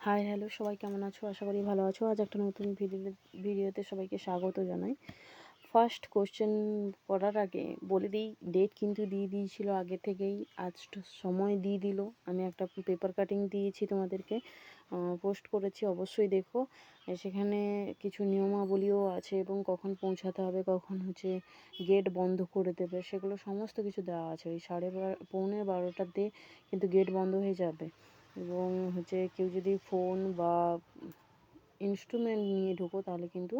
Hi hello, সবাই কেমন আছো? আশা করি ভালো আছো। আজ একটা নতুন ভিডিওতে সবাইকে স্বাগত জানাই। ফার্স্ট কোশ্চেন করার আগে বলে দিই, ডেট কিন্তু দিয়ে দিয়েছিল আগে থেকেই, আজ সময় দিয়ে দিল। আমি একটা পেপার কাটিং দিয়েছি তোমাদেরকে, পোস্ট করেছি, অবশ্যই দেখো। সেখানে কিছু নিয়মাবলীও আছে এবং কখন পৌঁছাতে হবে, কখন গেট বন্ধ করে দেবে, সেগুলো সমস্ত কিছু দেওয়া আছে। ওই 12:30 কিন্তু গেট বন্ধ হয়ে যাবে। এবং কেউ যদি ফোন বা ইনস্ট্রুমেন্ট নিয়ে ঢোকো তাহলে কিন্তু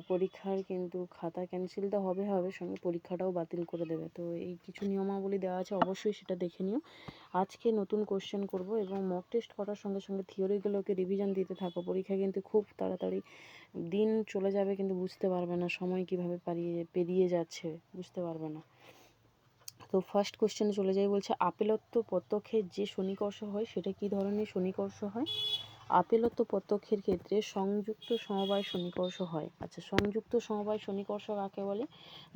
পরীক্ষার কিন্তু খাতা ক্যান্সেল তো হবে, সঙ্গে পরীক্ষাটাও বাতিল করে দেবে। তো এই কিছু নিয়মাবলী দেওয়া আছে, অবশ্যই সেটা দেখে নিও। আজকে নতুন কোশ্চেন করব এবং মক টেস্ট করার সঙ্গে সঙ্গে থিওরিগুলোকে রিভিশন দিতে থাকো। পরীক্ষা কিন্তু খুব তাড়াতাড়ি দিন চলে যাবে, কিন্তু বুঝতে পারবে না সময় কীভাবে পেরিয়ে যাচ্ছে, বুঝতে পারবে না। তো ফার্স্ট কোশ্চেনে চলে যাই। বলছে আপেলত্ব প্রত্যক্ষের যে শনিকর্ষ হয় সেটা কী ধরনের শনিকর্ষ হয়? আপেলত্ব প্রত্যক্ষের ক্ষেত্রে সংযুক্ত সমবায় শনিকর্ষ হয়। আচ্ছা, সংযুক্ত সমবায় শনিকর্ষ কাকে বলে?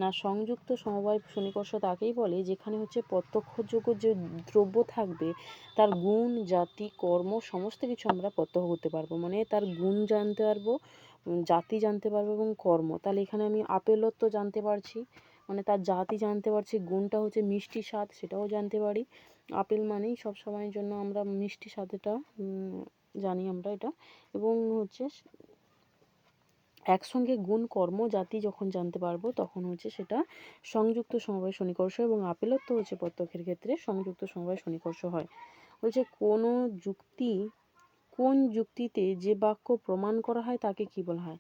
না, সংযুক্ত সমবায় শনিকর্ষ তাকেই বলে যেখানে প্রত্যক্ষযোগ্য যে দ্রব্য থাকবে তার গুণ, জাতি, কর্ম সমস্ত কিছু আমরা প্রত্যক্ষ করতে পারবো। মানে তার গুণ জানতে পারবো, জাতি জানতে পারবো এবং কর্ম। তাহলে এখানে আমি আপেলত্ব জানতে পারছি, মানে তার জাতি জানতে পারছি, গুণটা মিষ্টি স্বাদ, সেটাও জানতে পারি। আপেল মানেই সব সময়ের জন্য আমরা মিষ্টি স্বাদটা জানি আমরা এটা। এবং একসঙ্গে গুণ, কর্ম, জাতি যখন জানতে পারবো তখন সেটা সংযুক্ত সমবায় শনিকর্ষ। এবং আপেলত্ব প্রত্যক্ষের ক্ষেত্রে সংযুক্ত সমবায় শনিকর্ষ হয়। বলছে কোন যুক্তিতে যে বাক্য প্রমাণ করা হয় তাকে কি বলা হয়?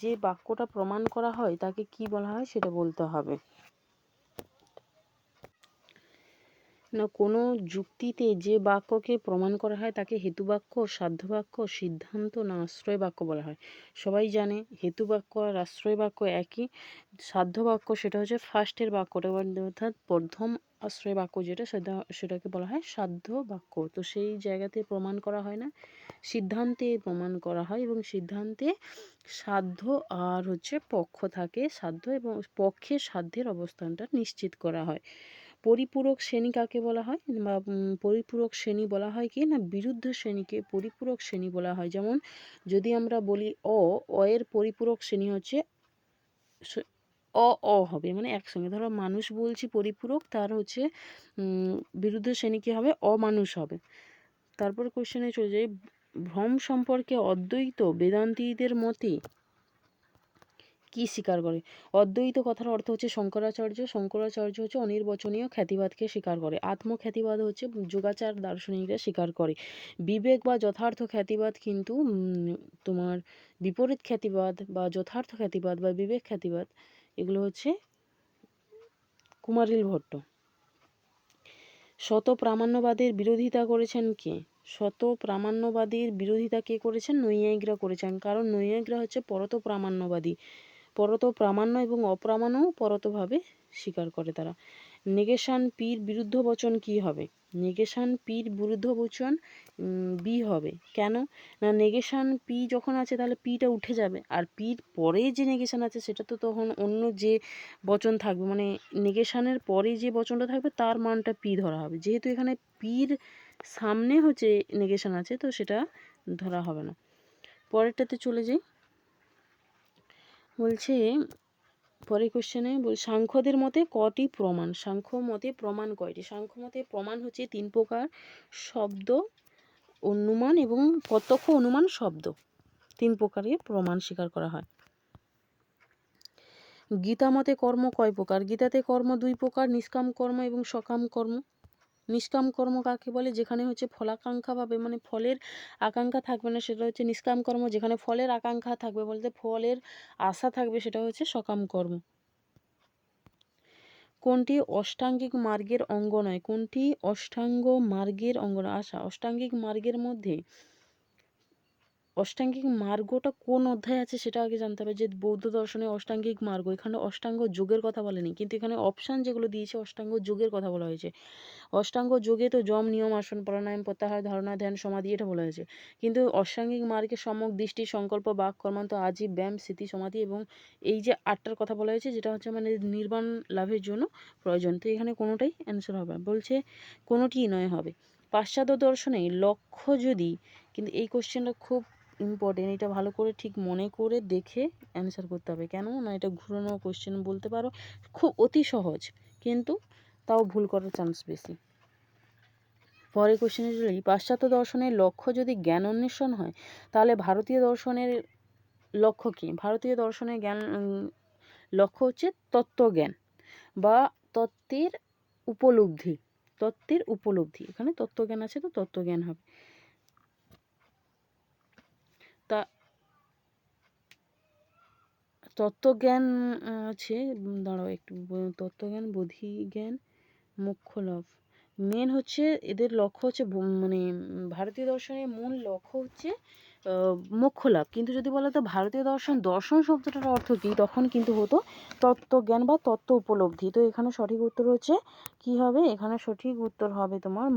যে বাক্যটা প্রমাণ করা হয় তাকে কি বলা হয় সেটা বলতে হবে। না, কোনো যুক্তিতে যে বাক্যকে প্রমাণ করা হয় তাকে হেতুবাক্য, সাধ্যবাক্য, সিদ্ধান্ত না আশ্রয় বাক্য বলা হয়। সবাই জানে হেতুবাক্য আর আশ্রয় বাক্য একই। সাধ্যবাক্য সেটা ফার্স্টের বাক্যটা, অর্থাৎ প্রথম আশ্রয় বাক্য যেটা সেটাকে বলা হয় সাধ্য বাক্য। তো সেই জায়গাতে প্রমাণ করা হয় না, সিদ্ধান্তে প্রমাণ করা হয়। এবং সিদ্ধান্তে সাধ্য আর পক্ষ থাকে। সাধ্য এবং পক্ষে সাধ্যের অবস্থানটা নিশ্চিত করা হয়। পরিপূরক শ্রেণী কাকে বলা হয়? বা পরিপূরক শ্রেণী বলা হয় কি না, বিরুদ্ধ শ্রেণীকে পরিপূরক শ্রেণী বলা হয়। যেমন যদি আমরা বলি অ এর পরিপূরক শ্রেণী অ হবে, মানে একসঙ্গে ধরো মানুষ বলছি পরিপূরক, তার বিরুদ্ধ শ্রেণী কি হবে? অমানুষ হবে। তারপর কোশ্চেনে চলে যাই। ভ্রম সম্পর্কে অদ্বৈত বেদান্তীদের মতে কি স্বীকার করে? অদ্বৈত কথার অর্থ শঙ্করাচার্য অনির্বচনীয় খ্যাতিবাদকে স্বীকার করে। আত্মখ্যাতিবাদ যোগাচার দার্শনিকরা স্বীকার করে। বিবেক বা যথার্থ খ্যাতিবাদ কিন্তু তোমার বিপরীত খ্যাতিবাদ বা যথার্থ খ্যাতিবাদ বা বিবেক খ্যাতিবাদ, এগুলো কুমারিল ভট্ট। শত প্রামাণ্যবাদের বিরোধিতা করেছেন কে? শত প্রামাণ্যবাদীর বিরোধিতা কে করেছেন? নৈয়ায়িকরা করেছেন। কারণ নৈয়ায়িকরা পরত প্রামাণ্যবাদী। পরত প্রামাণ্য এবং অপ্রামাণ্যও পরতভাবে স্বীকার করে তারা। নেগেশন পির বিরুদ্ধ বচন কি হবে? নেগেশন পির বিরুদ্ধ বচন বি হবে। কেন না, নেগেশন পি যখন আছে তাহলে পিটা উঠে যাবে, আর পির পরে যে নেগেশন আছে সেটা তো তখন অন্য যে বচন থাকবে, মানে নেগেশনের পরে যে বচনটা থাকবে তার মানটা পি ধরা হবে। যেহেতু এখানে পির সামনে নেগেশন আছে, তো সেটা ধরা হবে না। পরেরটাতে চলে যাই। বলছে পরের কোশ্চেনে সাংখ্যদের মতে কটি প্রমাণ? সাংখ্য মতে প্রমাণ কয়টি? সাংখ্য মতে প্রমাণ 3 প্রকার: শব্দ, অনুমান এবং প্রত্যক্ষ অনুমান শব্দ। 3 প্রকারের প্রমাণ স্বীকার করা হয়। গীতা মতে কর্ম কয় প্রকার? গীতাতে কর্ম 2 প্রকার: নিষ্কাম কর্ম এবং সকাম কর্ম। নিষ্কাম কর্ম কাকে বলে? যেখানে ফলাকাঙ্ক্ষা পাবে, মানে ফলের আকাঙ্ক্ষা থাকবে না, সেটা নিষ্কাম কর্ম। যেখানে ফলের আকাঙ্ক্ষা থাকবে, বলতে ফলের আশা থাকবে, সেটা সকাম কর্ম। কোনটি অষ্টাঙ্গিক মার্গের অঙ্গ নয়? কোনটি অষ্টাঙ্গ মার্গের অঙ্গ নয়? আচ্ছা, অষ্টাঙ্গিক মার্গের মধ্যে অষ্টাঙ্গিক মার্গটা কোন অধ্যায় আছে সেটা আগে জানতে হবে। যে বৌদ্ধ দর্শনে অষ্টাঙ্গিক মার্গ, এখানে অষ্টাঙ্গ যোগের কথা বলেনি, কিন্তু এখানে অপশান যেগুলো দিয়েছে অষ্টাঙ্গ যোগের কথা বলা হয়েছে। অষ্টাঙ্গ যোগে তো যম, নিয়ম, আসন, প্রাণায়াম, প্রত্যাহার, ধারণা, ধ্যান, সমাধি এটা বলা হয়েছে। কিন্তু অষ্টাঙ্গিক মার্গে সম্যক দৃষ্টি, সংকল্প, বাক, কর্মান্ত, আজীব, ব্যায়াম, স্মৃতি, সমাধি এবং এই যে 8টার কথা বলা হয়েছে, যেটা মানে নির্বাণ লাভের জন্য প্রয়োজন। তো এখানে কোনোটাই অ্যান্সার হবে, বলছে কোনোটিই নয় হবে। পাশ্চাত্য দর্শনে লক্ষ্য যদি, কিন্তু এই কোশ্চেনটা খুব ইম্পর্টেন্ট, এটা ভালো করে ঠিক মনে করে দেখে অ্যান্সার করতে হবে। কেন না, এটা ঘুরানো কোশ্চেন বলতে পারো, খুব অতি সহজ, কিন্তু তাও ভুল করার চান্স বেশি। পরের কোশ্চেনে যদি পাশ্চাত্য দর্শনের লক্ষ্য যদি জ্ঞান অন্বেষণ হয়, তাহলে ভারতীয় দর্শনের লক্ষ্য কী? ভারতীয় দর্শনের লক্ষ্য হচ্ছে তত্ত্বজ্ঞান বা তত্ত্বের উপলব্ধি। তত্ত্বের উপলব্ধি, এখানে তত্ত্বজ্ঞান আছে তো তত্ত্বজ্ঞান হবে। তা তত্ত্বজ্ঞান আছে, দাঁড়াও একটু, তত্ত্বজ্ঞান, বোধিজ্ঞান, মোক্ষ লাভ। মেন হচ্ছে এদের লক্ষ্য হচ্ছে মানে ভারতীয় দর্শনের মূল লক্ষ্য হচ্ছে মোক্ষ লাভ। কিন্তু যদি বলো তো ভারতীয় দর্শন, দর্শন শব্দটার অর্থ কী, তখন কিন্তু হতো তত্ত্বজ্ঞান বা তত্ত্ব উপলব্ধি। তো এখানে সঠিক উত্তর হচ্ছে কি হবে? এখানে সঠিক উত্তর হবে তোমার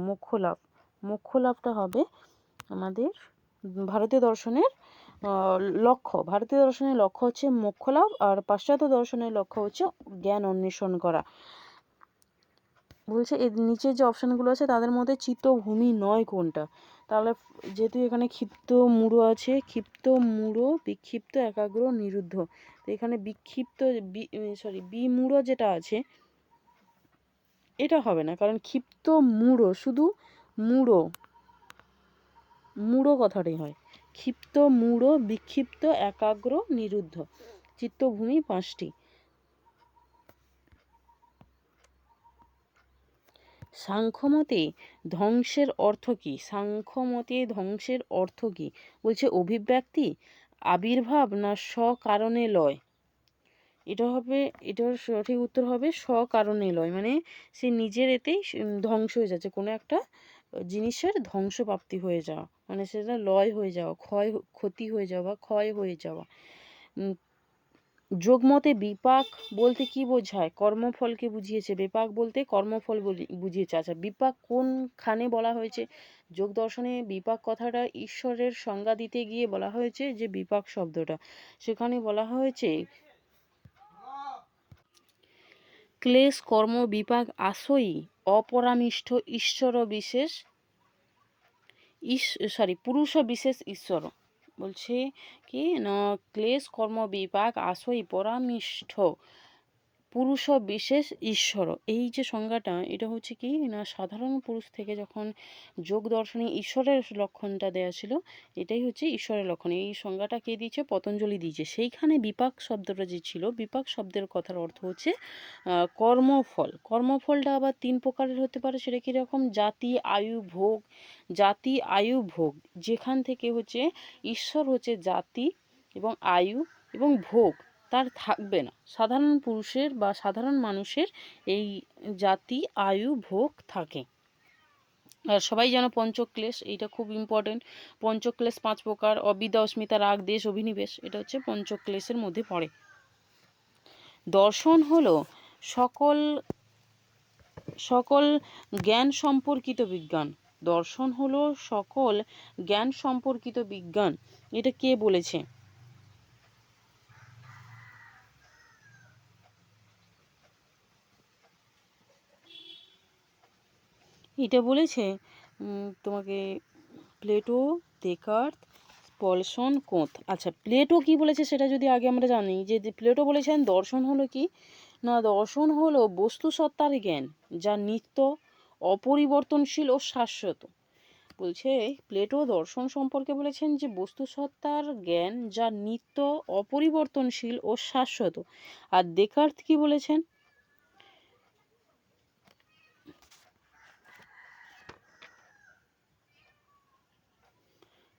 মোক্ষ লাভ। মোক্ষ লাভটা হবে আমাদের ভারতীয় দর্শনের লক্ষ্য। ভারতীয় দর্শনের লক্ষ্য হচ্ছে মোক্ষ লাভ, আর পাশ্চাত্য দর্শনের লক্ষ্য হচ্ছে জ্ঞান অন্বেষণ করা। বলছে এর নিচে যে অপশানগুলো আছে তাদের মধ্যে চিত্তভূমি নয় কোনটা? তাহলে যেহেতু এখানে ক্ষিপ্ত মূঢ় আছে, ক্ষিপ্ত মূঢ়, বিক্ষিপ্ত, একাগ্র, নিরুদ্ধ, তো এখানে বিক্ষিপ্ত বিমূঢ় যেটা আছে এটা হবে না, কারণ ক্ষিপ্ত মূঢ়, শুধু মূঢ় কথাটাই হয়। ক্ষিপ্ত মূঢ়, বিক্ষিপ্ত, একাগ্র, নিরুদ্ধ, চিত্তভূমি 5টি। সাংখ্যমতে ধ্বংসের অর্থ কী? সাংখ্যমতে ধ্বংসের অর্থ কী? বলছে অভিব্যক্তি, আবির্ভাব, না স্বকারণে লয়। এটার সঠিক উত্তর হবে স্বকারণে লয়, মানে সে নিজের এতেই ধ্বংস হয়ে যাচ্ছে, কোনো একটা জিনিসের ধ্বংসপ্রাপ্তি হয়ে যাওয়া, মানে সেটা লয় হয়ে যাওয়া, ক্ষতি হয়ে যাওয়া, ক্ষয় হয়ে যাওয়া। যোগমতে বিপাক বলতে কি বোঝায়? কর্মফলকে বুঝিয়েছে। বিপাক বলতে কর্মফল বুঝিয়েছে। আচ্ছা, বিপাক কোনখানে বলা হয়েছে? যোগ দর্শনে বিপাক কথাটা ঈশ্বরের সংজ্ঞা দিতে গিয়ে বলা হয়েছে যে বিপাক শব্দটা, সেখানে বলা হয়েছে ক্লেশ কর্ম বিপাক আশয়ী অপরামিষ্ঠ ঈশ্বর বিশেষ পুরুষ বিশেষ ঈশ্বর। বলছে কি না, ক্লেশ কর্ম বিপাক আশয়ী পরামিষ্ঠ পুরুষ বিশেষ ঈশ্বর। এই যে সংজ্ঞাটা, এটা হচ্ছে কি না, সাধারণ পুরুষ থেকে যখন যোগ দর্শনে ঈশ্বরের লক্ষণটা দেয়া ছিল, এটাই হচ্ছে ঈশ্বরের লক্ষণ। এই সংজ্ঞাটা কে দিয়েছে? পতঞ্জলি দিয়েছে। সেইখানে বিপাক শব্দটা যে ছিল, বিপাক শব্দের কথার অর্থ হচ্ছে কর্মফল। কর্মফলটা আবার 3 প্রকারের হতে পারে। সেটা কীরকম? জাতি, আয়ু, ভোগ। জাতি, আয়ু, ভোগ, যেখান থেকে হচ্ছে ঈশ্বর হচ্ছে জাতি এবং আয়ু এবং ভোগ তার থাকবে না। সাধারণ পুরুষের বা সাধারণ মানুষের এই জাতি, আয়ু, ভোগ থাকে। আর সবাই যেন পঞ্চক্লেশ, এইটা খুব ইম্পর্টেন্ট। পঞ্চক্লেশ 5 প্রকার: অবিদ্যা, অস্মিতা, রাগ, দেশ, অভিনিবেশ, এটা হচ্ছে পঞ্চক্লেশের মধ্যে পড়ে। দর্শন হলো সকল জ্ঞান সম্পর্কিত বিজ্ঞান। দর্শন হলো সকল জ্ঞান সম্পর্কিত বিজ্ঞান। এটা কে বলেছে? এটা বলেছে তোমাকে প্লেটো, দেকার্ত, পলসন, কোঁত। আচ্ছা, প্লেটো কি বলেছে সেটা যদি আগে আমরা জানি, যে প্লেটো বলেছেন দর্শন হলো কি না, দর্শন হলো বস্তু সত্তার জ্ঞান যা নিত্য, অপরিবর্তনশীল ও শাশ্বত। বলছে প্লেটো দর্শন সম্পর্কে বলেছেন যে বস্তু সত্তার জ্ঞান যা নিত্য, অপরিবর্তনশীল ও শাশ্বত। আর দেকার্ত কি বলেছেন?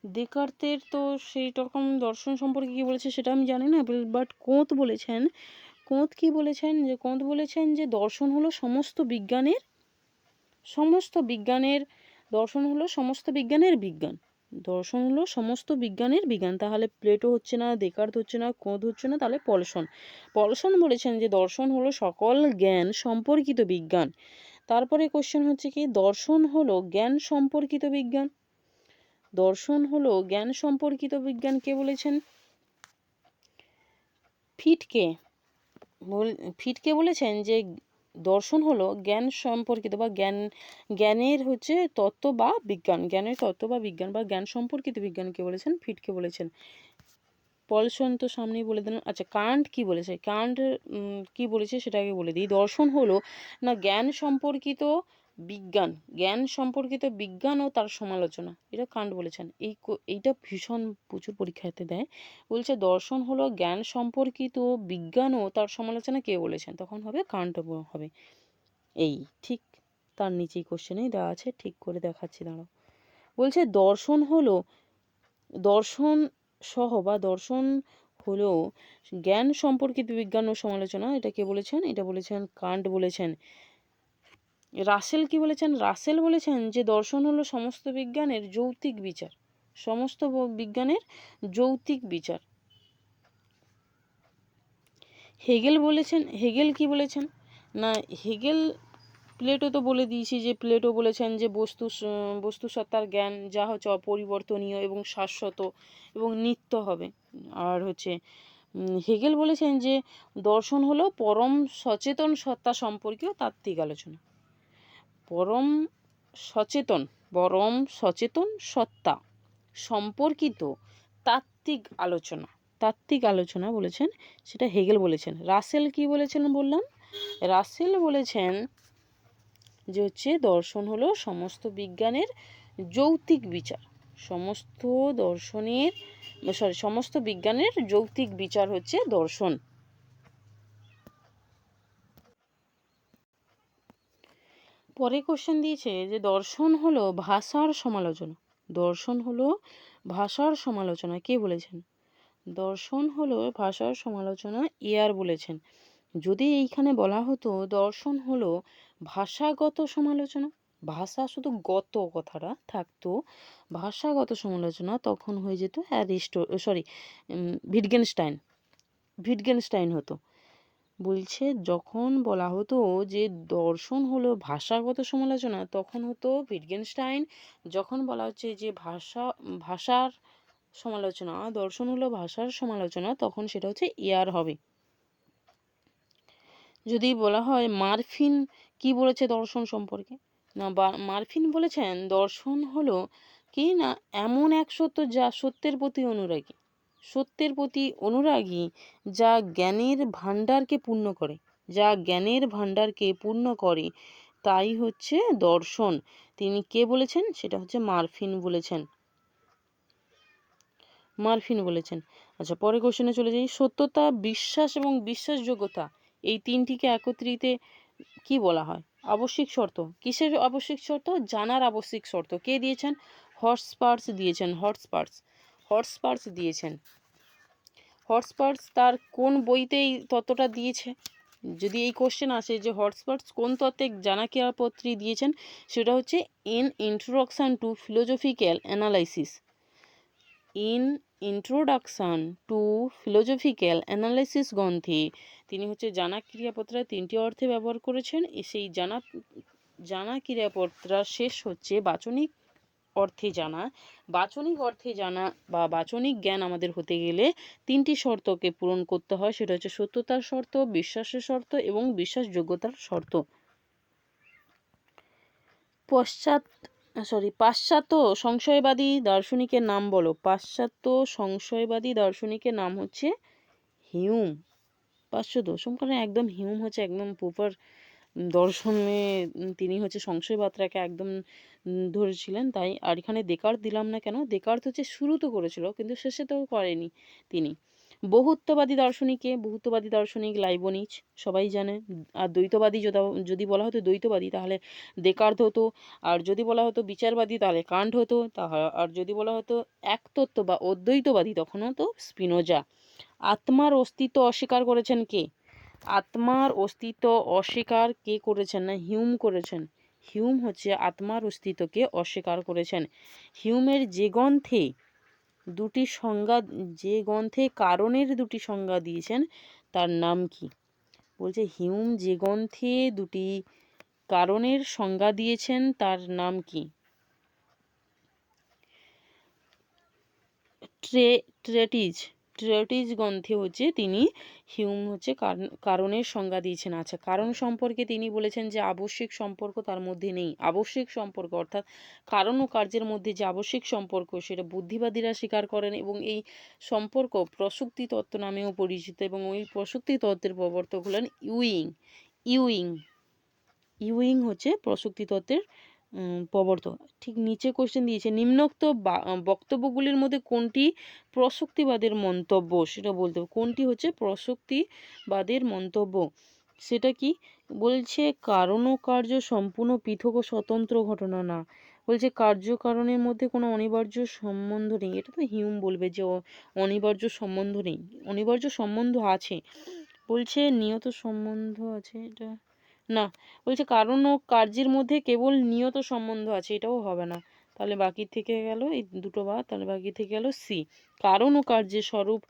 দেকার্তের তো সেই রকম দর্শন সম্পর্কে কী বলেছে সেটা আমি জানি না, বাট কোঁত বলেছেন যে দর্শন হলো সমস্ত বিজ্ঞানের দর্শন হলো সমস্ত বিজ্ঞানের বিজ্ঞান। দর্শন হলো সমস্ত বিজ্ঞানের বিজ্ঞান। তাহলে প্লেটো হচ্ছে না, দেকার্ত হচ্ছে না, কোঁত হচ্ছে না, তাহলে পলসন বলেছেন যে দর্শন হলো সকল জ্ঞান সম্পর্কিত বিজ্ঞান। তারপরে কোশ্চেন হচ্ছে কি, দর্শন হলো জ্ঞান সম্পর্কিত বিজ্ঞান। দর্শন হলো জ্ঞান সম্পর্কিত বিজ্ঞান কে বলেছেন? ফিটকে বলেছেন যে দর্শন হলো জ্ঞান সম্পর্কিত বা জ্ঞানের হচ্ছে তত্ত্ব বা বিজ্ঞান, জ্ঞানের তত্ত্ব বা বিজ্ঞান বা জ্ঞান সম্পর্কিত বিজ্ঞানকে বলেছেন, ফিটকে বলেছেন। পলসন তো সামনেই বলে দিলাম। আচ্ছা, কান্ট কি বলেছে? কান্ট কি বলেছে সেটা আগে বলে দিই। দর্শন হলো না জ্ঞান সম্পর্কিত বিজ্ঞান, জ্ঞান সম্পর্কিত বিজ্ঞান ও তার সমালোচনা, এটা কান্ট বলেছেন। এইটা ভীষণ প্রচুর পরীক্ষাতে দেয়। বলছে দর্শন হলো জ্ঞান সম্পর্কিত বিজ্ঞান ও তার সমালোচনা কে বলেছেন? তখন হবে কান্ট হবে। এই ঠিক তার নিচেই কোশ্চেনেই দেওয়া আছে, ঠিক করে দেখাচ্ছি দাঁড়াও। বলছে দর্শন হলো দর্শন সহ বা দর্শন হলো জ্ঞান সম্পর্কিত বিজ্ঞান ও সমালোচনা, এটা কে বলেছেন? এটা বলেছেন কান্ট বলেছেন। রাসেল কি বলেছেন? রাসেল বলেছেন যে দর্শন হলো সমস্ত বিজ্ঞানের যৌক্তিক বিচার, সমস্ত বিজ্ঞানের যৌক্তিক বিচার। হেগেল বলেছেন, হেগেল কি বলেছেন? না হেগেল, প্লেটো তো বলে দিয়েছি যে প্লেটো বলেছেন যে বস্তু সত্তার জ্ঞান যা হচ্ছে অপরিবর্তনীয় এবং শাশ্বত এবং নিত্য হবে। আর হচ্ছে হেগেল বলেছেন যে দর্শন হলো পরম সচেতন সত্তা সম্পর্কীয় তাত্ত্বিক আলোচনা। পরম সচেতন সত্তা সম্পর্কিত তাত্ত্বিক আলোচনা বলেছেন, সেটা হেগেল বলেছেন। রাসেল কি বলেছেন বললাম? রাসেল বলেছেন যে হচ্ছে দর্শন হলো সমস্ত বিজ্ঞানের যৌক্তিক বিচার, সমস্ত বিজ্ঞানের যৌক্তিক বিচার হচ্ছে দর্শন। পরে কোশ্চেন দিয়েছে যে দর্শন হলো ভাষার সমালোচনা। দর্শন হলো ভাষার সমালোচনা, কে বলেছেন? দর্শন হলো ভাষার সমালোচনা, এয়ার বলেছেন। যদি এইখানে বলা হতো দর্শন হলো ভাষাগত সমালোচনা, ভাষা শুধু গত কথাটা থাকতো, ভাষাগত সমালোচনা, তখন হয়ে যেত ভিটগেনস্টাইন হতো। বলছে যখন বলা হতো যে দর্শন হলো ভাষাগত সমালোচনা তখন হতো ভিটগেনস্টাইন। যখন বলা হচ্ছে যে ভাষার সমালোচনা, দর্শন হলো ভাষার সমালোচনা, তখন সেটা হচ্ছে এয়ার হবে। যদি বলা হয় মার্ফিন কি বলেছে দর্শন সম্পর্কে? না মার্ফিন বলেছেন দর্শন হলো কি না এমন এক সত্য যা সত্যের প্রতি অনুরাগী, যা জ্ঞানের ভাণ্ডারকে পূর্ণ করে, তাই হচ্ছে দর্শন। তিনি কে বলেছেন? সেটা হচ্ছে মার্ফিন বলেছেন। আচ্ছা, পরে কোশ্চেনে চলে যাই। সত্যতা, বিশ্বাস এবং বিশ্বাসযোগ্যতা, এই তিনটিকে একত্রিত কি বলা হয়? আবশ্যিক শর্ত। কিসের আবশ্যিক শর্ত? জানার আবশ্যিক শর্ত। কে দিয়েছেন? হটস্পার্স দিয়েছেন। হটস্পার্স তার কোন বইতে এই তত্ত্বটা দিয়েছে? যদি এই কোশ্চেন আসে যে হটস্পার্স কোন তত্ত্বে জানাকিয়াপত্রী দিয়েছেন, সেটা হচ্ছে ইন্ট্রোডাকশন টু ফিলোজফিক্যাল অ্যানালাইসিস গ্রন্থে তিনি হচ্ছে জানা ক্রিয়াপত্রা 3টি অর্থে ব্যবহার করেছেন। সেই জানা ক্রিয়াপত্রা শেষ হচ্ছে বাচনিক অর্থে জানা বা বাচনিক জ্ঞান আমাদের হতে গেলে 3টি শর্তকে পূরণ করতে হয়। সেটা হচ্ছে সত্যতার শর্ত, বিশ্বাসের শর্ত এবং বিশ্বাসযোগ্যতার শর্ত। পাশ্চাত্য সংশয়বাদী দার্শনিকের নাম বলো। পাশ্চাত্য সংশয়বাদী দার্শনিকের নাম হচ্ছে হিউম। পাশ্চাত্য সংকলনে একদম হিউম হচ্ছে একদম প্রপার দর্শনে, তিনি হচ্ছে সংশয়বাদটাকে একদম ধরেছিলেন। তাই আর এখানে দেকার্ত দিলাম না কেন? দেকার্ত হচ্ছে শুরু তো করেছিল কিন্তু শেষে তো করেনি তিনি। বহুত্ববাদী দার্শনিক লাইবনিজ, সবাই জানে। আর দ্বৈতবাদী যদি বলা হতো দ্বৈতবাদী তাহলে দেকার্ত হতো, আর যদি বলা হতো বিচারবাদী তাহলে কান্ট হতো, আর যদি বলা হতো একতত্ত্ব বা অদ্বৈতবাদী তখন হতো স্পিনোজা। আত্মার অস্তিত্ব অস্বীকার করেছেন কে? আত্মার অস্তিত্ব অস্বীকার কে করেছেন? না হিউম করেছেন। হিউম হচ্ছে আত্মার অস্তিত্বকে অস্বীকার করেছেন। হিউমের যে গ্রন্থে কারণের 2টি সংজ্ঞা দিয়েছেন তার নাম কি? বলছে হিউম যে গ্রন্থে 2টি কারণের সংজ্ঞা দিয়েছেন তার নাম কি? ট্রেটিজ ট্রেটিস গ্রন্থে হচ্ছে তিনি হিউম হচ্ছে কারণের সংজ্ঞা দিয়েছেন। আচ্ছা, কারণ সম্পর্কে তিনি বলেছেন যে আবশ্যিক সম্পর্ক তার মধ্যে নেই। আবশ্যিক সম্পর্ক অর্থাৎ কারণ ও কার্যের মধ্যে যে আবশ্যিক সম্পর্ক সেটা বুদ্ধিবাদীরা স্বীকার করেন এবং এই সম্পর্ক প্রসূক্তি তত্ত্ব নামেও পরিচিত এবং ওই প্রসূক্তি তত্ত্বের প্রবর্তক হলেন ইউইং। ইউইং ইউইং হচ্ছে প্রসূক্তি তত্ত্বের প্রবর্তক। ঠিক নিচে কোশ্চেন দিয়েছে, নিম্নোক্ত বক্তব্যগুলির মধ্যে কোনটি প্রসূক্তিবাদের মন্তব্য সেটা বলতে হবে। কোনটি হচ্ছে প্রসূক্তিবাদের মন্তব্য সেটা কি বলছে? কারণ ও কার্য সম্পূর্ণ পৃথক ও স্বতন্ত্র ঘটনা না। বলছে কার্যকারণের মধ্যে কোনো অনিবার্য সম্বন্ধ নেই। এটা তো হিউম বলবে যে অনিবার্য সম্বন্ধ নেই, অনিবার্য সম্বন্ধ আছে। বলছে নিয়ত সম্বন্ধ আছে, এটা না। বলছে কারণ ও কার্যের মধ্যে কেবল নিয়ত সম্বন্ধ আছে, এটাও হবে না। তাহলে বাকি থেকে গেল এই দুটো বাদ, তাহলে বাকি থেকে গেল সি। কারণ ও কার্যের স্বরূপ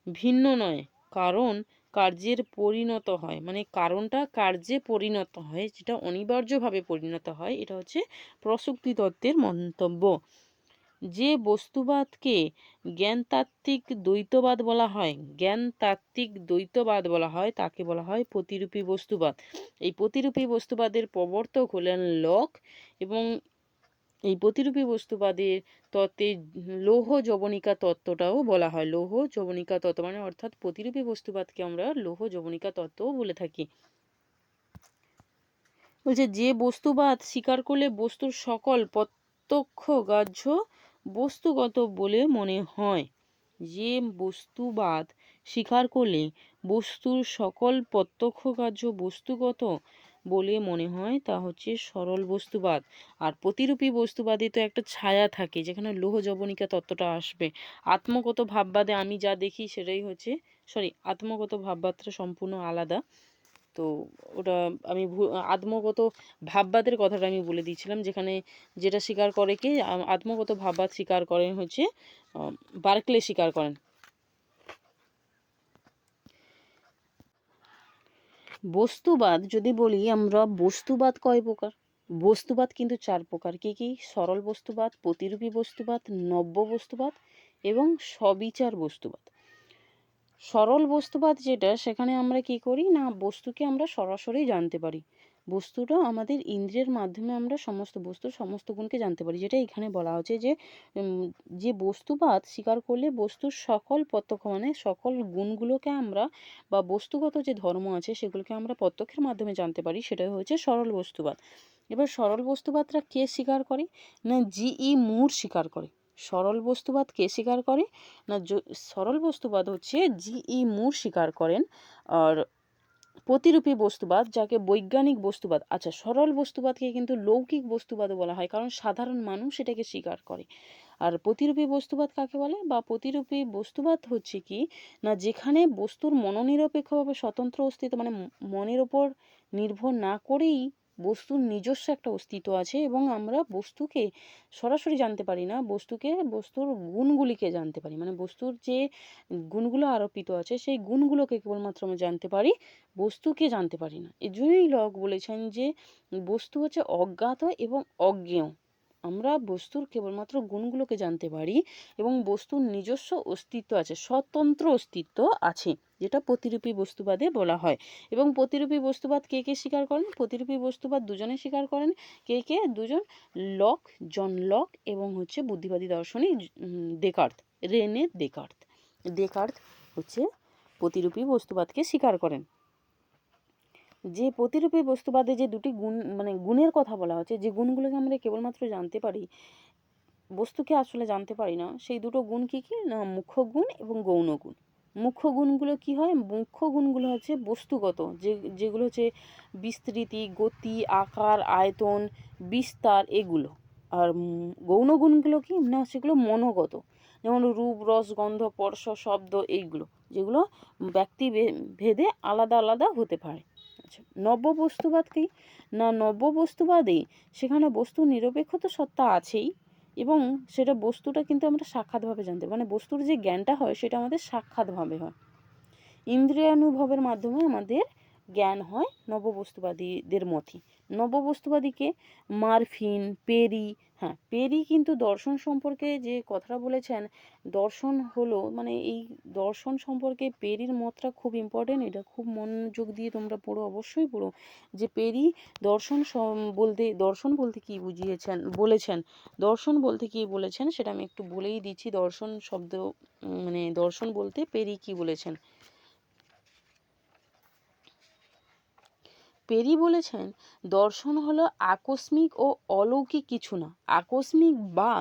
ভিন্ন নয়, কারণ কার্যের পরিণত হয়, মানে কারণটা কার্যে পরিণত হয়, যেটা অনিবার্যভাবে পরিণত হয়, এটা হচ্ছে প্রসূক্তি তত্ত্বের মন্তব্য। যে বস্তুবাদকে জ্ঞানতাত্ত্বিক দ্বৈতবাদ বলা হয়, জ্ঞানতাত্ত্বিক দ্বৈতবাদ বলা হয়, তাকে বলা হয় প্রতিরূপী বস্তুবাদ। এই প্রতিরূপী বস্তুবাদের প্রবর্তক হলেন লক এবং এই প্রতিরূপী বস্তুবাদের তত্ত্বে লৌহ যবনিকা তত্ত্বটাও বলা হয়। লৌহ যবনিকা তত্ত্ব মানে অর্থাৎ প্রতিরূপী বস্তুবাদকে আমরা লৌহ যবনিকা তত্ত্বও বলে থাকি। বলছে যে বস্তুবাদ স্বীকার করলে বস্তুর সকল প্রত্যক্ষ গ্রাহ্য বস্তুগত বলে মনে হয়, যে বস্তুবাদ স্বীকার করলে বস্তুর সকল প্রত্যক্ষ গ্রাহ্য বস্তুগত বলে মনে হয় তা হচ্ছে সরল বস্তুবাদ। আর প্রতিরূপী বস্তুবাদে তো একটা ছায়া থাকে, যেখানে লৌহ যবনিকা তত্ত্বটা আসবে। আত্মগত ভাববাদে আমি যা দেখি সেটাই হচ্ছে আত্মগত ভাববাদটা সম্পূর্ণ আলাদা। তো ওটা আমি আত্মগত ভাববাদের কথাটা আমি বলে দিয়েছিলাম, যেখানে যেটা স্বীকার করে কি আত্মগত ভাববাদ স্বীকার করেন হচ্ছে বার্কলে স্বীকার করেন। বস্তুবাদ যদি বলি আমরা, বস্তুবাদ কয় প্রকার? বস্তুবাদ কিন্তু 4 প্রকার। কি কি? সরল বস্তুবাদ, প্রতিরূপী বস্তুবাদ, নব্য বস্তুবাদ এবং সবিচার বস্তুবাদ। সরল বস্তুবাদ যেটা, সেখানে আমরা কি করি না, বস্তুকে আমরা সরাসরি জানতে পারি। বস্তুটা আমাদের ইন্দ্রিয়ের মাধ্যমে আমরা সমস্ত বস্তুর সমস্ত গুণকে জানতে পারি, যেটা এখানে বলা হচ্ছে যে যে বস্তুবাদ স্বীকার করলে বস্তুর সকল প্রত্যক্ষ মানে সকল গুণগুলোকে আমরা বা বস্তুগত যে ধর্ম আছে সেগুলোকে আমরা প্রত্যক্ষের মাধ্যমে জানতে পারি, সেটাই হচ্ছে সরল বস্তুবাদ। এবার সরল বস্তুবাদটা কে স্বীকার করে না, জি.ই. মুর স্বীকার করে। সরল বস্তুবাদ কে স্বীকার করে না, সরল বস্তুবাদ হচ্ছে জি.ই. মুর স্বীকার করেন। আর প্রতিরূপী বস্তুবাদ যাকে বৈজ্ঞানিক বস্তুবাদ, আচ্ছা সরল বস্তুবাদকে কিন্তু লৌকিক বস্তুবাদও বলা হয়, কারণ সাধারণ মানুষ এটাকে স্বীকার করে। আর প্রতিরূপী বস্তুবাদ কাকে বলে বা প্রতিরূপী বস্তুবাদ হচ্ছে কি না, যেখানে বস্তুর মনোনিরপেক্ষভাবে স্বতন্ত্র অস্তিত্ব মানে মনের ওপর নির্ভর না করেই বস্তুর নিজস্ব একটা অস্তিত্ব আছে এবং আমরা বস্তুকে সরাসরি জানতে পারি না, বস্তুর গুণগুলিকে জানতে পারি, মানে বস্তুর যে গুণগুলো আরোপিত আছে সেই গুণগুলোকে কেবলমাত্র আমরা জানতে পারি, বস্তুকে জানতে পারি না। এই জন্যই লক বলেছেন যে বস্তু হচ্ছে অজ্ঞাত এবং অজ্ঞেয়। আমরা বস্তুর কেবলমাত্র গুণগুলোকে জানতে পারি এবং বস্তুর নিজস্ব অস্তিত্ব আছে, স্বতন্ত্র অস্তিত্ব আছে, যেটা প্রতিরূপী বস্তুবাদে বলা হয়। এবং প্রতিরূপী বস্তুবাদ কে কে স্বীকার করেন? প্রতিরূপী বস্তুবাদ দুজনে স্বীকার করেন। কে কে? দুজন, লক, জন লক এবং হচ্ছে বুদ্ধিবাদী দার্শনিক দেকার্ত, রেনে দেকার্ত। দেকার্ত হচ্ছে প্রতিরূপী বস্তুবাদকে স্বীকার করেন। যে প্রতিরূপী বস্তুবাদে যে দুটি গুণ মানে গুণের কথা বলা হচ্ছে, যে গুণগুলোকে আমরা কেবলমাত্র জানতে পারি, বস্তুকে আসলে জানতে পারি না, সেই দুটো গুণ কি কি না, মুখ্য গুণ এবং গৌণ গুণ। মুখ্য গুণগুলো কি হয়? মুখ্য গুণগুলো হচ্ছে বস্তুগত, যেগুলো হচ্ছে বিস্তৃতি, গতি, আকার, আয়তন, বিস্তার, এগুলো। আর গৌণ গুণগুলো কি না, সেগুলো মনোগত, যেমন রূপ, রস, গন্ধ, স্পর্শ, শব্দ, এইগুলো, যেগুলো ব্যক্তি ভেদে আলাদা আলাদা হতে পারে। আচ্ছা, নব্য বস্তুবাদ কি না, নব্য বস্তুবাদে সেখানে বস্তু নিরপেক্ষতা সত্তা আছেই এবং সেটা বস্তুটা কিন্তু আমরা সাক্ষাৎভাবে জানতে পারি, মানে বস্তুর যে জ্ঞানটা হয় সেটা আমাদের সাক্ষাৎভাবে হয়, ইন্দ্রিয়ানুভবের মাধ্যমে আমাদের জ্ঞান হয় নববস্তুবাদীদের মতে। নববস্তুবাদীকে মার্ফিন, পেরি, হ্যাঁ, পেরি কিন্তু দর্শন সম্পর্কে যে কথাটা বলেছেন, দর্শন হলো মানে এই দর্শন সম্পর্কে পেরির মতটা খুব ইম্পর্টেন্ট। এটা খুব মনোযোগ দিয়ে তোমরা পড়ো, অবশ্যই পড়ো। যে পেরি দর্শন বলতে কী বলেছেন। দর্শন বলতে কী বলেছেন সেটা আমি একটু বলেই দিচ্ছি। দর্শন শব্দ মানে দর্শন বলতে পেরি কী বলেছেন। পেরি বলেছেন, দর্শন হলো আকস্মিক ও অলৌকিক কিছু না। আকস্মিক বা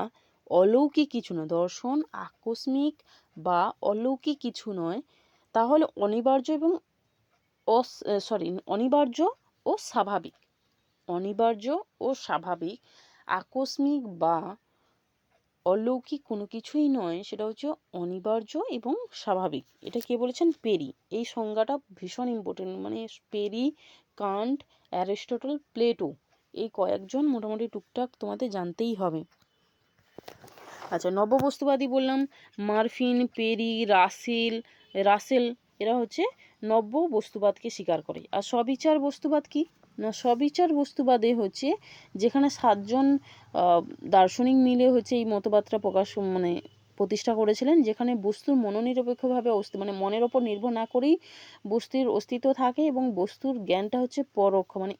অলৌকিক কিছু না। দর্শন আকস্মিক বা অলৌকিক কিছু নয়, তাহলে অনিবার্য এবং অনিবার্য ও স্বাভাবিক। অনিবার্য ও স্বাভাবিক। আকস্মিক বা অলৌকিক কোনো কিছুই নয়, সেটা হচ্ছে অনিবার্য এবং স্বাভাবিক। এটা কে বলেছেন? পেরি। এই সংজ্ঞাটা ভীষণ ইম্পর্টেন্ট। মানে পেরি, কান্ট, অ্যারিস্টটল, প্লেটো, এই কয়েকজন মোটামুটি টুকটাক তোমাদের জানতেই হবে। আচ্ছা, নব্যবস্তুবাদী বললাম মার্ফিন, পেরি, রাসেল এরা হচ্ছে নব্য বস্তুবাদকে স্বীকার করে। আর সবিচার বস্তুবাদ কি না, সবিচার বস্তুবাদে হচ্ছে যেখানে 7জন দার্শনিক মিলে হচ্ছে এই মতবাদটা প্রতিষ্ঠা করেছিলেন, যেখানে বস্তুর মনোনিরপেক্ষভাবে মানে মনের ওপর নির্ভর না করেই বস্তুর অস্তিত্ব থাকে এবং বস্তুর জ্ঞানটা হচ্ছে পরোক্ষ, মানে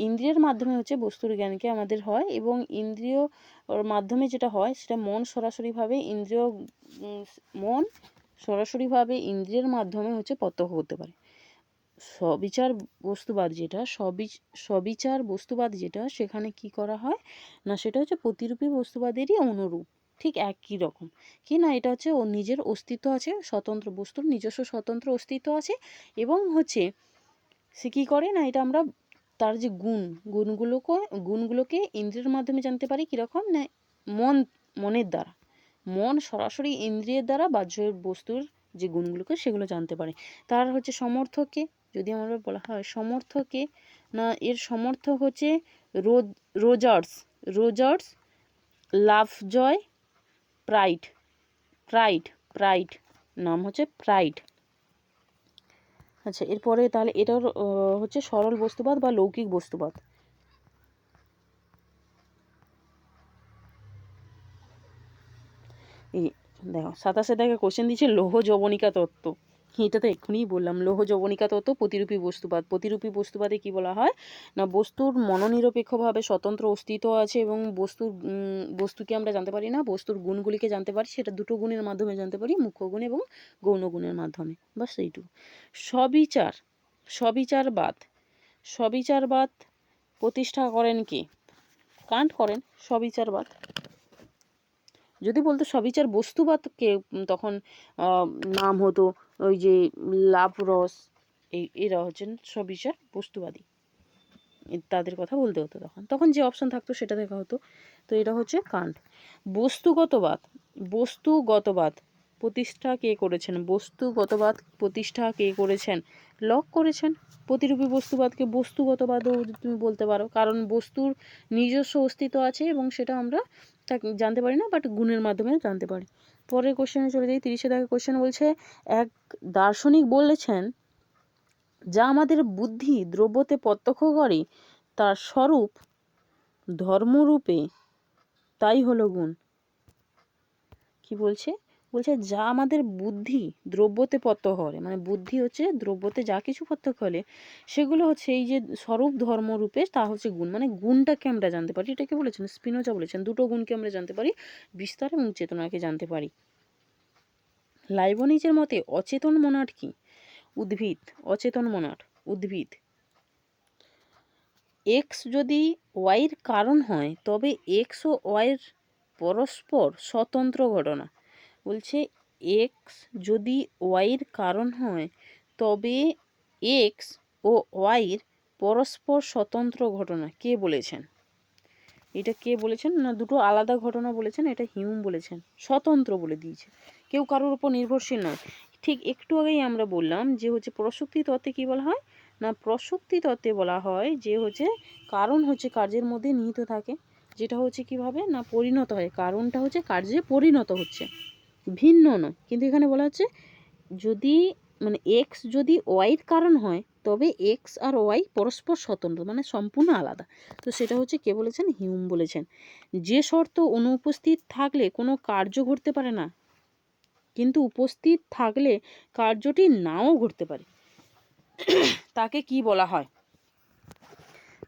ইন্দ্রিয়ের মাধ্যমে হচ্ছে বস্তুর জ্ঞানকে আমাদের হয়, এবং ইন্দ্রিয় ওর মাধ্যমে যেটা হয় সেটা মন সরাসরিভাবে ইন্দ্রিয়ের মাধ্যমে হচ্ছে প্রত্যক্ষ করতে পারে। সবিচার বস্তুবাদ যেটা সেখানে কি করা হয় না, সেটা হচ্ছে প্রতিরূপী বস্তুবাদেরই অনুরূপ, ঠিক একই রকম। কি না, এটা হচ্ছে ওর নিজের অস্তিত্ব আছে, স্বতন্ত্র বস্তুর নিজস্ব স্বতন্ত্র অস্তিত্ব আছে, এবং হচ্ছে সে কী করে না, এটা আমরা তার যে গুণগুলোকে ইন্দ্রিয়ের মাধ্যমে জানতে পারি। কীরকম না, মনের দ্বারা, মন সরাসরি ইন্দ্রিয়ের দ্বারা বাহ্য বস্তুর যে গুণগুলোকে সেগুলো জানতে পারে। তার হচ্ছে সমর্থককে যদি আমরা বলা হয় সমর্থককে না, এর সমর্থক হচ্ছে রোজার্স, লাভজয়, প্রাইড, নাম হচ্ছে প্রাইড। আচ্ছা, এরপরে তাহলে এটার হচ্ছে সরল বস্তুবাদ বা লৌকিক বস্তুবাদ। এই দেখো 27 দেখে কোশ্চেন দিচ্ছে লৌহ যবনিকা তত্ত্ব। এটা তো এক্ষুনি বললাম, লৌহ যবনিকা তত্ত্ব, প্রতিরূপী বস্তুবাদ। প্রতিরূপী বস্তুবাদে কি বলা হয় না, বস্তুর মনোনিরপেক্ষভাবে স্বতন্ত্র অস্তিত্ব আছে এবং বস্তুকে আমরা জানতে পারি না, বস্তুর গুণগুলিকে জানতে পারি, সেটা দুটো গুণের মাধ্যমে জানতে পারি, মুখ্য গুণ এবং গৌণ গুণের মাধ্যমে, বাস এইটুকু। সবিচারবাদ প্রতিষ্ঠা করেন কে? কান্ট করেন সবিচারবাদ। যদি বলতো সবিচার বস্তুবাদকে, তখন নাম হতো ওই যে লাভরস, এরা হচ্ছেন সবিচার বস্তুবাদী, তাদের কথা বলতে হতো। তখন যে অপশন থাকতো সেটা দেখা হতো। তো এটা হচ্ছে কান্ট। বস্তুগতবাদ প্রতিষ্ঠা কে করেছেন? বস্তুগতবাদ প্রতিষ্ঠা কে করেছেন? লক করেছেন। প্রতিরূপী বস্তুবাদকে বস্তুগতবাদও তুমি বলতে পারো, কারণ বস্তুর নিজস্ব অস্তিত্ব আছে এবং সেটা আমরা জানতে পারি না, বাট গুণের মাধ্যমে জানতে পারি। পরের কোশ্চেনে চলে যাই। 30 দাগের কোশ্চেন বলছে, এক দার্শনিক বলেছেন, যা আমাদের বুদ্ধি দ্রব্যতে প্রত্যক্ষ করে তার স্বরূপ ধর্মরূপে, তাই হলো গুণ। কি বলছে? বলছে যা আমাদের বুদ্ধি দ্রব্যতে প্রত্যক্ষ করে, মানে বুদ্ধি হচ্ছে দ্রব্যতে যা কিছু প্রত্যক্ষ হলে সেগুলো হচ্ছে এই যে স্বরূপ ধর্মরূপে, তা হচ্ছে গুণ। মানে গুণটাকে আমরা জানতে পারি। এটাকে বলেছেন স্পিনোজা বলেছেন, দুটো গুণকে আমরা জানতে পারি, বিস্তার এবং চেতনাকে জানতে পারি। লাইবনিজের মতে অচেতন মনাড কি? উদ্ভিদ। এক্স যদি ওয়াইয়ের কারণ হয় তবে এক্স ও ওয়াইয়ের পরস্পর স্বতন্ত্র ঘটনা। বলছে এক্স যদি ওয়াইয়ের কারণ হয় তবে এক্স ও ওয়াইয়ের পরস্পর স্বতন্ত্র ঘটনা। কে বলেছেন? এটা কে বলেছেন না, দুটো আলাদা ঘটনা বলেছেন, এটা হিউম বলেছেন। স্বতন্ত্র বলে দিয়েছে, কেউ কারোর উপর নির্ভরশীল নয়। ঠিক একটু আগেই আমরা বললাম যে হচ্ছে প্রসক্তি তত্ত্বে কী বলা হয় না, প্রসক্তি তত্ত্বে বলা হয় যে হচ্ছে কারণ হচ্ছে কার্যের মধ্যে নিহিত থাকে, যেটা হচ্ছে কিভাবে না পরিণত হয়, কারণটা হচ্ছে কার্যে পরিণত হচ্ছে, ভিন্ন নয়। কিন্তু এখানে বলা হচ্ছে যদি মানে এক্স যদি ওয়াইয়ের কারণ হয় তবে এক্স আর ওয়াই পরস্পর স্বতন্ত্র, মানে সম্পূর্ণ আলাদা। তো সেটা হচ্ছে কে বলেছেন? হিউম বলেছেন। যে শর্ত অনুপস্থিত থাকলে কোনো কার্য ঘটতে পারে না, কিন্তু উপস্থিত থাকলে কার্যটি নাও ঘটতে পারে, তাকে কি বলা হয়?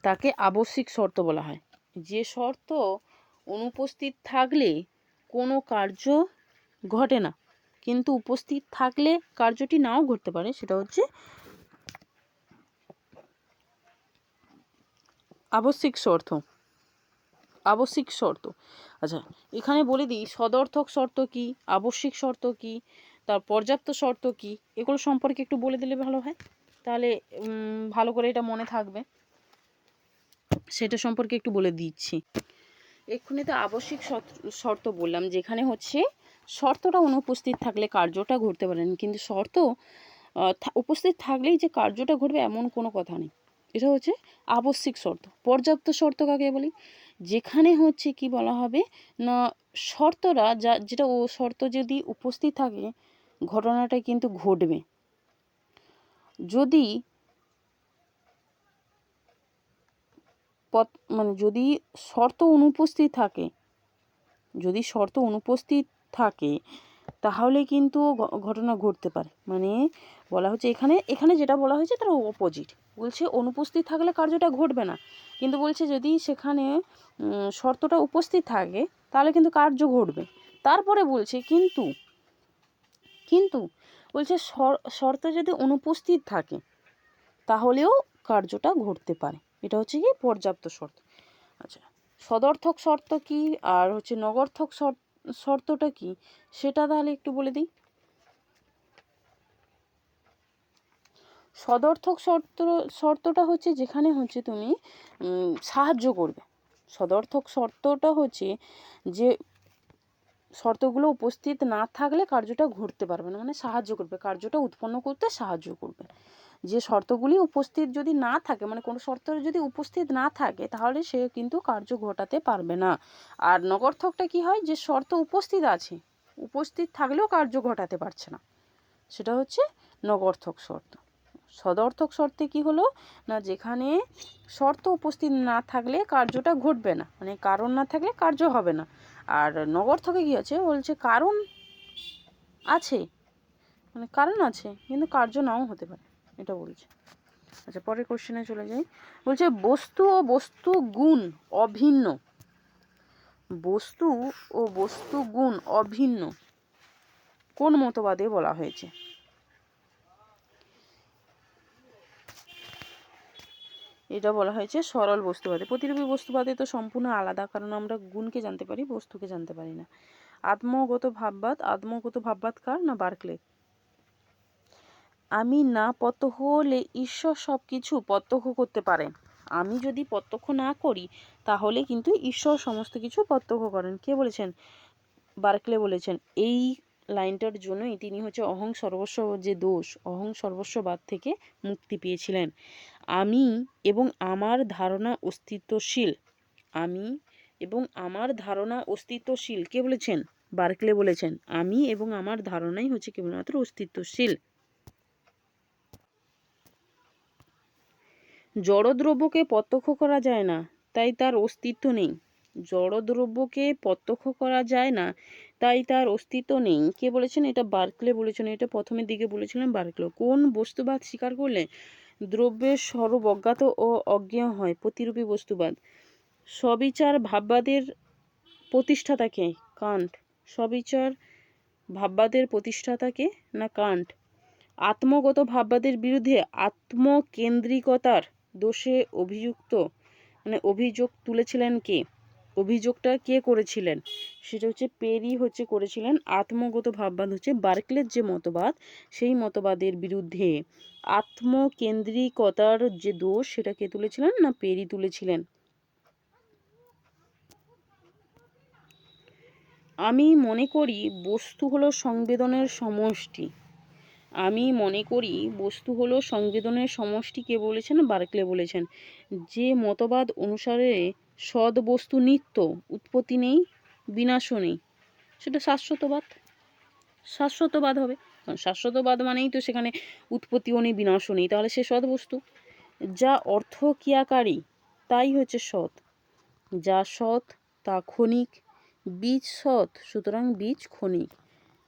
তাকে আবশ্যিক শর্ত বলা হয়। যে শর্ত অনুপস্থিত থাকলে কোনো কার্য ঘটে না, কিন্তু উপস্থিত থাকলে কার্যটি নাও ঘটতে পারে, সেটা হচ্ছে আবশ্যিক শর্ত। আবশ্যিক শর্ত। আচ্ছা, এখানে বলে দিই সদর্থক শর্ত কি, আবশ্যিক শর্ত কি, তার পর্যাপ্ত শর্ত কি, এগুলো সম্পর্কে একটু বলে দিলে ভালো হয়, তাহলে ভালো করে এটা মনে থাকবে। সেটা সম্পর্কে একটু বলে দিচ্ছি। এক্ষুনি তো আবশ্যিক শর্ত বললাম, যেখানে হচ্ছে শর্তটা অনুপস্থিত থাকলে কার্যটা ঘটতে পারে না, কিন্তু শর্ত উপস্থিত থাকলেই যে কার্যটা ঘটবে এমন কোনো কথা নেই। এটা হচ্ছে আবশ্যিক শর্ত। পর্যাপ্ত শর্ত কাকে বলি? যেখানে হচ্ছে কি বলা হবে না, শর্তটা যেটা ও শর্ত যদি উপস্থিত থাকে ঘটনাটা কিন্তু ঘটবে। যদি মানে যদি শর্ত অনুপস্থিত থাকে, যদি শর্ত অনুপস্থিত থাকে তাহলে কিন্তু ঘটনা ঘটতে পারে। মানে বলা হচ্ছে এখানে যেটা বলা হয়েছে তার অপোজিট বলছে, অনুপস্থিত থাকলে কার্যটা ঘটবে না, কিন্তু বলছে যদি সেখানে শর্তটা উপস্থিত থাকে তাহলে কিন্তু কার্য ঘটবে। তারপরে বলছে কিন্তু বলছে শর্ত যদি অনুপস্থিত থাকে তাহলেও কার্যটা ঘটতে পারে। এটা হচ্ছে কি পর্যাপ্ত শর্ত। আচ্ছা, সদর্থক শর্ত কি আর হচ্ছে নগর্থক শর্তটা কি সেটা তাহলে একটু বলে দিই। সদর্থক শর্তটা হচ্ছে যেখানে হচ্ছে তুমি সাহায্য করবে। সদর্থক শর্তটা হচ্ছে যে শর্তগুলো উপস্থিত না থাকলে কার্যটা ঘটতে পারবে না, মানে সাহায্য করবে, কার্যটা উৎপন্ন করতে সাহায্য করবে। যে শর্তগুলি উপস্থিত যদি না থাকে, মানে কোনো শর্ত যদি উপস্থিত না থাকে তাহলে সে কিন্তু কার্য ঘটাতে পারবে না। আর নগর্থকটা কি হয়? যে শর্ত উপস্থিত আছে, উপস্থিত থাকলেও কার্য ঘটাতে পারছে না, সেটা হচ্ছে নগর্থক শর্ত। সদর্থক শর্তে কি হলো না, যেখানে শর্ত উপস্থিত না থাকলে কার্যটা ঘটবে না, মানে কারণ না থাকলে কার্য হবে না। আর নগর্থকে কি আছে? বলছে কারণ আছে, মানে কারণ আছে কিন্তু কার্য নাও হতে পারে, এটা বলছে। আচ্ছা, পরের কোশ্চেনে চলে যাই। বলছে বস্তু ও বস্তু গুণ অভিন্ন। বস্তু ও বস্তু গুণ অভিন্ন কোন মতবাদে বলা হয়েছে? এটা বলা হয়েছে সরল বস্তুবাদে। প্রতিরূপী বস্তুবাদে তো সম্পূর্ণ আলাদা, কারণ আমরা গুণকে জানতে পারি, বস্তুকে জানতে পারি না। আত্মগত ভাববাদ কার? না বার্কলে। আমি না প্রত্যক্ষ হলে ঈশ্বর সব কিছু প্রত্যক্ষ করতে পারেন। আমি যদি প্রত্যক্ষ না করি তাহলে কিন্তু ঈশ্বর সমস্ত কিছু প্রত্যক্ষ করেন। কে বলেছেন? বার্কলে বলেছেন। এই লাইনটার জন্যই তিনি হচ্ছে অহং সর্বস্ব যে দোষ, অহং সর্বস্ববাদ থেকে মুক্তি পেয়েছিলেন। আমি এবং আমার ধারণা অস্তিত্বশীল। আমি এবং আমার ধারণা অস্তিত্বশীল। কে বলেছেন? বার্কলে বলেছেন। আমি এবং আমার ধারণাই হচ্ছে কেবলমাত্র অস্তিত্বশীল। জড়দ্রব্যকে প্রত্যক্ষ করা যায় না, তাই তার অস্তিত্ব নেই। জড়দ্রব্যকে প্রত্যক্ষ করা যায় না, তাই তার অস্তিত্ব নেই। কে বলেছেন? এটা বার্কলে বলেছেন। এটা প্রথমের দিকে বলেছিলেন বার্কলে। কোন বস্তুবাদ স্বীকার করলে দ্রব্যের স্বরূপ অজ্ঞাত ও অজ্ঞেয় হয়? প্রতিরূপী বস্তুবাদ। সবিচার ভাববাদের প্রতিষ্ঠাতাকে? কান্ট। সবিচার ভাববাদের প্রতিষ্ঠাতাকে? না কান্ট। আত্মগত ভাববাদের বিরুদ্ধে আত্মকেন্দ্রিকতার দোষে অভিযোগ তুলেছিলেন কে? অভিযোগটা কে করেছিলেন? সেটা হচ্ছে পেরি হচ্ছে করেছিলেন। আত্মগত ভাববাদ হচ্ছে বার্কলের যে মতবাদ, সেই মতবাদের বিরুদ্ধে আত্মকেন্দ্রিকতার যে দোষ সেটা কে তুলেছিলেন? না পেরি তুলেছিলেন। আমি মনে করি বস্তু হলো সংবেদনের সমষ্টি। আমি মনে করি বস্তু হলো সংবেদনের সমষ্টি। কে বলেছেন? বার্কলে বলেছেন। যে মতবাদ অনুসারে সদ বস্তু নিত্য, উৎপত্তি নেই, বিনাশও নেই, সেটা শাশ্বতবাদ। শাশ্বতবাদ হবে, কারণ শাশ্বতবাদ মানেই তো সেখানে উৎপত্তিও নেই, বিনাশও নেই, তাহলে সে সৎ বস্তু। যা অর্থ ক্রিয়াকারী তাই হচ্ছে সৎ, যা সৎ তা ক্ষণিক, বীজ সৎ সুতরাং বীজ ক্ষণিক।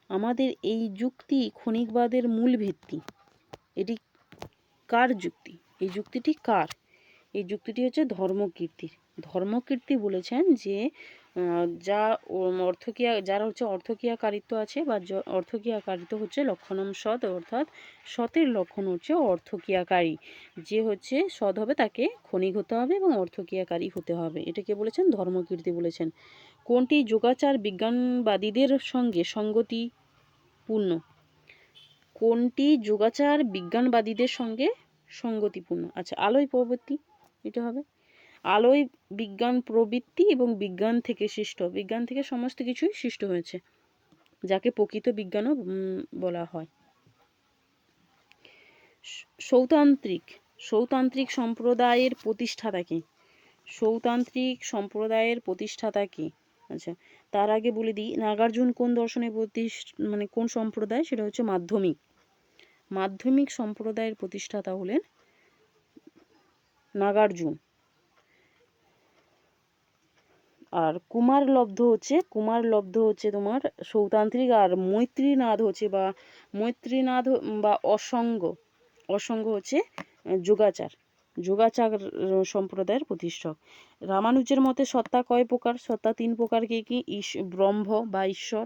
আমাদের এই যুক্তি ক্ষণিকবাদের মূল ভিত্তি। এটি কার যুক্তি? এই যুক্তিটি কার? এই যুক্তিটি হচ্ছে ধর্মকীর্তির। ধর্মকীর্তি বলেছেন যে যা যার হচ্ছে অর্থক্রিয়াকারিত্ব আছে, বা অর্থক্রিয়াকারিত্ব হচ্ছে লক্ষণম সৎ, অর্থাৎ সতের লক্ষণ হচ্ছে অর্থক্রিয়াকারী। যে হচ্ছে সৎ হবে তাকে ক্ষণিক হতে হবে এবং অর্থক্রিয়াকারী হতে হবে। এটাকে বলেছেন ধর্মকীর্তি বলেছেন। কোনটি যোগাচার বিজ্ঞানবাদীদের সঙ্গে সঙ্গতিপূর্ণ? কোনটি যোগাচার বিজ্ঞানবাদীদের সঙ্গে সঙ্গতিপূর্ণ? আচ্ছা, আলোয় প্রবৃত্তি, এটা হবে। আলোয় বিজ্ঞান প্রবৃত্তি এবং বিজ্ঞান থেকে সৃষ্ট, বিজ্ঞান থেকে সমস্ত কিছুই সৃষ্ট হয়েছে, যাকে প্রকৃত বিজ্ঞানও বলা হয়। সৌতান্ত্রিক সম্প্রদায়ের প্রতিষ্ঠাতা কে? সৌতান্ত্রিক সম্প্রদায়ের প্রতিষ্ঠাতা কে? আচ্ছা, তার আগে বলে দিই, নাগার্জুন কোন দর্শনের মানে কোন সম্প্রদায়? সেটা হচ্ছে মাধ্যমিক। মাধ্যমিক সম্প্রদায়ের প্রতিষ্ঠাতা হলেন নাগার্জুন। আর কুমারলব্ধ হচ্ছে তোমার সৌতান্ত্রিক, আর মৈত্রীনাথ বা অসঙ্গ হচ্ছে যোগাচার সম্প্রদায়ের প্রতিষ্ঠাক। রামানুজের মতে সত্তা কয় প্রকার? সত্তা 3 প্রকার। কি? ব্রহ্ম বা ঈশ্বর,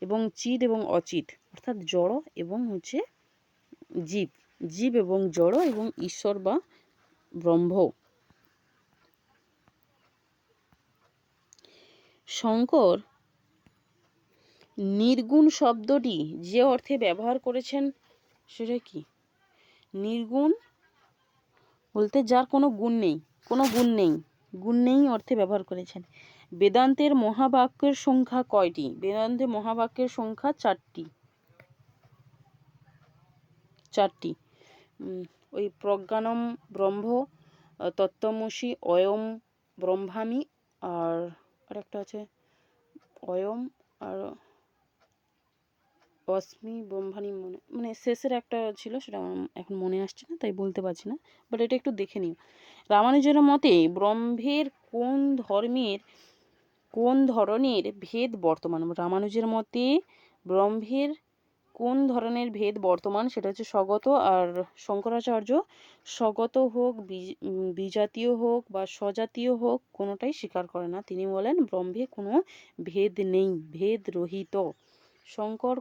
এবং চিৎ এবং অচিৎ, অর্থাৎ জড় এবং হচ্ছে জীব এবং জড় এবং ঈশ্বর বা ব্রহ্ম। শঙ্কর নির্গুণ শব্দটি যে অর্থে ব্যবহার করেছেন সেটা কি? নির্গুণ বলতে যার কোনো গুণ নেই অর্থে ব্যবহার করেছেন। বেদান্তের মহাবাক্যের সংখ্যা কয়টি? বেদান্তের মহাবাক্যের সংখ্যা 4টি। ওই প্রজ্ঞানম ব্রহ্ম, তত্ত্বমসি, অয়ম ব্রহ্মামি, আর একটা আছে অয়ম আর অস্মি ব্রহ্মানি, মানে শেষের একটা ছিল, সেটা এখন মনে আসছে না তাই বলতে পারছি না, বাট এটা একটু দেখে নিও। রামানুজের মতে ব্রহ্মের কোন ধরনের ভেদ বর্তমান? রামানুজের মতে ব্রহ্মের কোন ধরনের ভেদ বর্তমান? সেটা হচ্ছে স্বগত। আর শঙ্করাচার্য স্বগত হোক, বিজাতীয় হোক বা স্বজাতীয় হোক, কোনোটাই স্বীকার করে না। তিনি বলেন ব্রহ্মে কোনো ভেদ নেই, ভেদ রহিত। শঙ্কর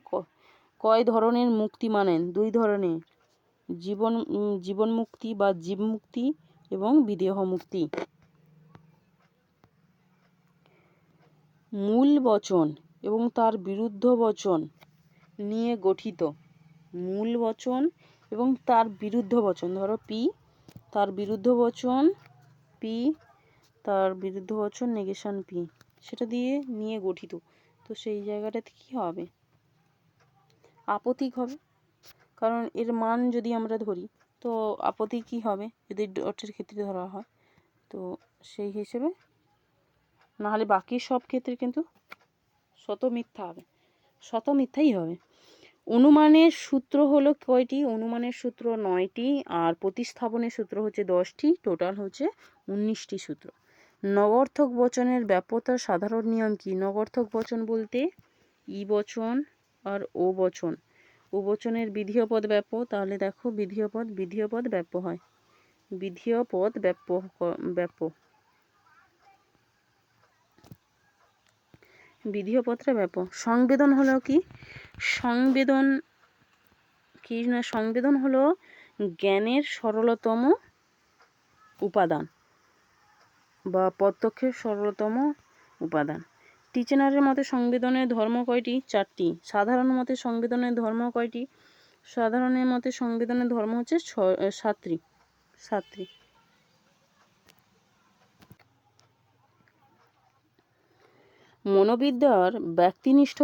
কয় ধরনের মুক্তি মানেন? 2 ধরনের, জীবন মুক্তি বা জীব মুক্তি এবং বিদেহ মুক্তি। মূল বচন এবং তার বিরুদ্ধ বচন নিয়ে গঠিত। মূল বচন এবং তার বিরুদ্ধ বচন, ধরো পি, তার বিরুদ্ধ বচন নেগেশন পি, সেটা দিয়ে নিয়ে গঠিত। তো সেই জায়গাটাতে কি হবে? আপতিক হবে, কারণ এর মান যদি আমরা ধরি তো আপতিক কি হবে যদি ডটের ক্ষেত্রে ধরা হয়, তো সেই হিসেবে না হলে বাকি সব ক্ষেত্রে কিন্তু শত মিথ্যাই হবে। অনুমানের সূত্র হলো কয়টি? অনুমানের সূত্র 9টি, আর প্রতিস্থাপনের সূত্র হচ্ছে 10টি, টোটাল হচ্ছে 19টি সূত্র। নগর্থক বচনের ব্যাপ্যতার সাধারণ নিয়ম কি? নগর্থক বচন বলতে ই বচন আর ও বচন। ও বচনের বিধেয় পদ ব্যাপ্য, তাহলে দেখো বিধেয় পদ ব্যাপ্য হয়, বিধেয় পদ ব্যাপ্য, বিধেয় পদটা ব্যাপ্য। সংবেদন হলো কি? সংবেদন হলো জ্ঞানের সরলতম উপাদান বা প্রত্যক্ষের সরলতম উপাদান। টিচেনারের মতে সংবেদনের ধর্ম কয়টি? 4টি। সাধারণ মতে সংবেদনের ধর্ম কয়টি? সাধারণের মতে সংবেদনের ধর্ম হচ্ছে 7টি। মনোবিদ্যার ব্যক্তিনিষ্ঠ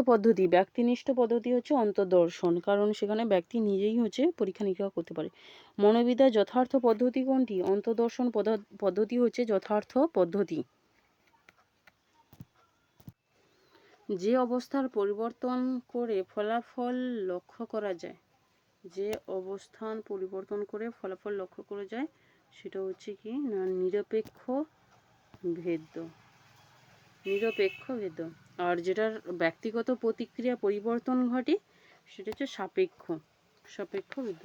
পদ্ধতি হচ্ছে অন্তর্দর্শন, কারণ সেখানে ব্যক্তি নিজেই হচ্ছে পরীক্ষা নিরীক্ষা করতে পারে। মনোবিদ্যার যথার্থ পদ্ধতি কোনটি? অন্তর্দর্শন পদ্ধতি হচ্ছে যথার্থ পদ্ধতি। যে অবস্থার পরিবর্তন করে ফলাফল লক্ষ্য করা যায়, যে অবস্থান পরিবর্তন করে ফলাফল লক্ষ্য করা যায় সেটা হচ্ছে কি না নিরপেক্ষ ভেদ্য। নিরপেক্ষ ভেদ্য। আর যেটার ব্যক্তিগত প্রতিক্রিয়া পরিবর্তন ঘটে সেটা হচ্ছে সাপেক্ষ ভেদ্য।